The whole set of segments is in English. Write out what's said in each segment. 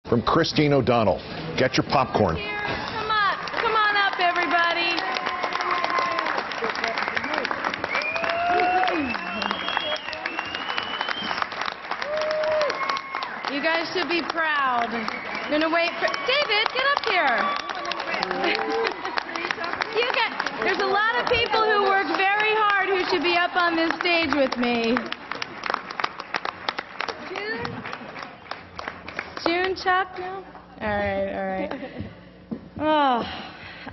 from Christine O'Donnell. Get your popcorn. Come on up, everybody. You guys should be proud. I'm going to wait for... David, get up here. There's a lot of people who work very hard who should be up on this stage with me. June, Chuck? No? All right. Oh,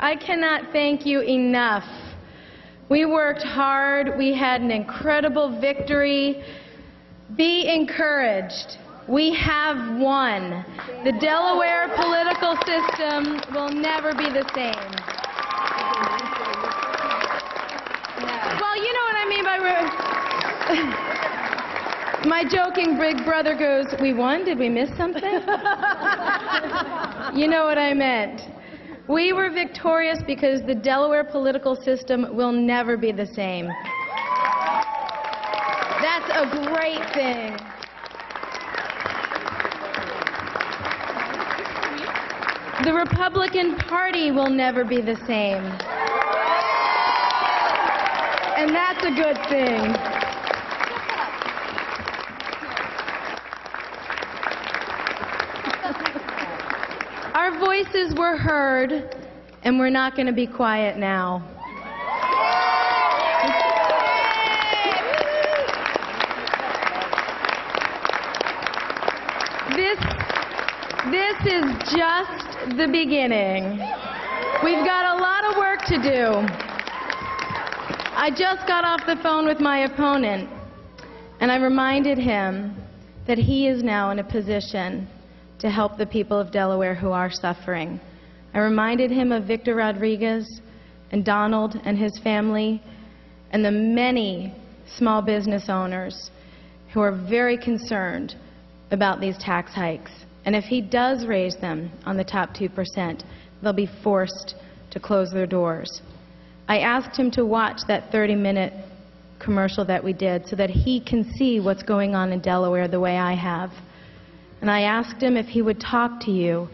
I cannot thank you enough. We worked hard. We had an incredible victory. Be encouraged. We have won. The Delaware political system will never be the same. Well, you know what I mean by... My joking big brother goes, we won? Did we miss something? You know what I meant. We were victorious because the Delaware political system will never be the same. That's a great thing. The Republican Party will never be the same. And that's a good thing. Our voices were heard, and we're not going to be quiet now. This is just the beginning. We've got a lot of work to do. I just got off the phone with my opponent, and I reminded him that he is now in a position to help the people of Delaware who are suffering. I reminded him of Victor Rodriguez and Donald and his family and the many small business owners who are very concerned about these tax hikes. And if he does raise them on the top 2%, they'll be forced to close their doors. I asked him to watch that 30-minute commercial that we did so that he can see what's going on in Delaware the way I have. And I asked him if he would talk to you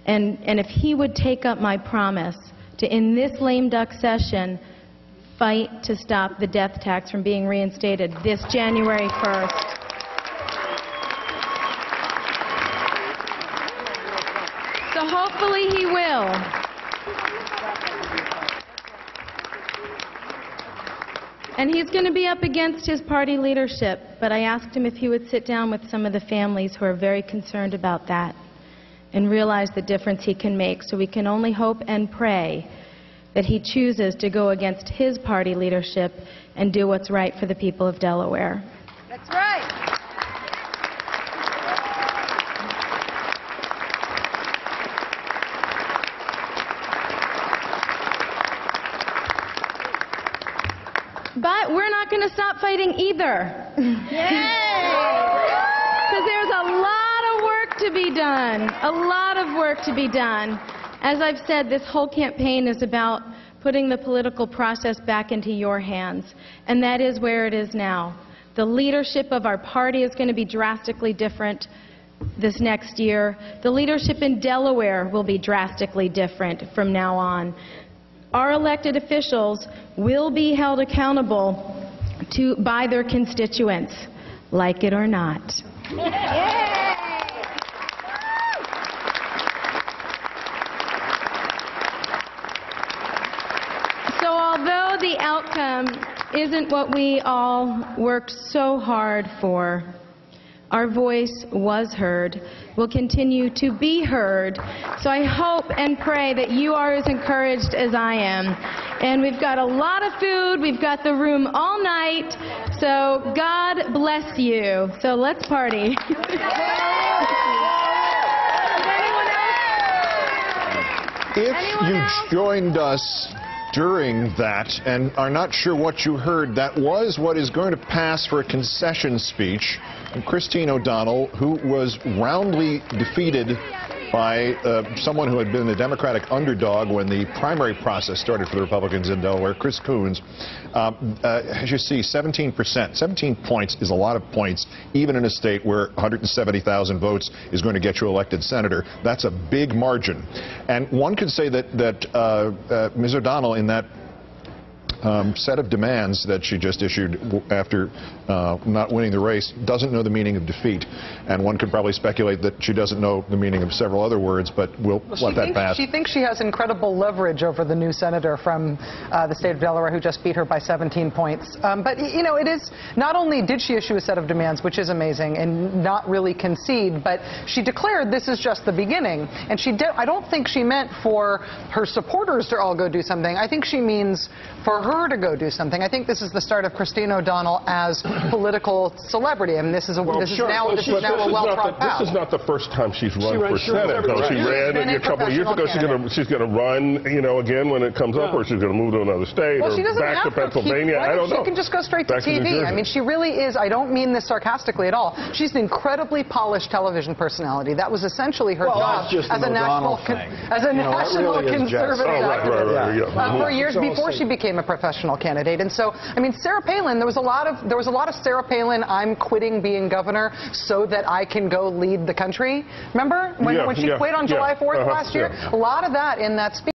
and if he would take up my promise to, in this lame duck session, fight to stop the death tax from being reinstated this January 1st. So hopefully he will. And he's going to be up against his party leadership, but I asked him if he would sit down with some of the families who are very concerned about that and realize the difference he can make. So we can only hope and pray that he chooses to go against his party leadership and do what's right for the people of Delaware. That's right. But we're not going to stop fighting either. Because there's a lot of work to be done. A lot of work to be done. As I've said, this whole campaign is about putting the political process back into your hands. And that is where it is now. The leadership of our party is going to be drastically different this next year. The leadership in Delaware will be drastically different from now on. Our elected officials will be held accountable by their constituents, like it or not. So although the outcome isn't what we all worked so hard for, our voice was heard, will continue to be heard. So I hope and pray that you are as encouraged as I am. And we've got a lot of food. We've got the room all night. So God bless you. So let's party. If you joined us during that and are not sure what you heard, that was what is going to pass for a concession speech from Christine O'Donnell, who was roundly defeated by someone who had been the Democratic underdog when the primary process started for the Republicans in Delaware, Chris Coons. As you see, 17%. 17 points is a lot of points, even in a state where 170,000 votes is going to get you elected senator. That's a big margin. And one could say that Ms. O'Donnell, in that set of demands that she just issued after not winning the race, doesn't know the meaning of defeat. And one could probably speculate that she doesn't know the meaning of several other words, but we'll let that pass. She thinks she has incredible leverage over the new senator from the state of Delaware who just beat her by 17 points. But, you know, it is not only did she issue a set of demands, which is amazing, and not really concede, but she declared this is just the beginning. And I don't think she meant for her supporters to all go do something. I think she means for her to go do something. I think this is the start of Christine O'Donnell as political celebrity. I mean, this is a now a well-trod path. This is not the first time she's run for Senate, though. She ran a couple of years ago. She's going to run, you know, again when it comes up, or she's going to move to another state, or back to Pennsylvania. I don't know. She can just go straight to TV. I mean, she really is. I don't mean this sarcastically at all. She's an incredibly polished television personality. That was essentially her job as a national conservative for years before she became a professional candidate. And so, I mean, Sarah Palin, there was a lot of Sarah Palin, I'm quitting being governor so that I can go lead the country. Remember when she quit on July 4th last year? A lot of that in that speech.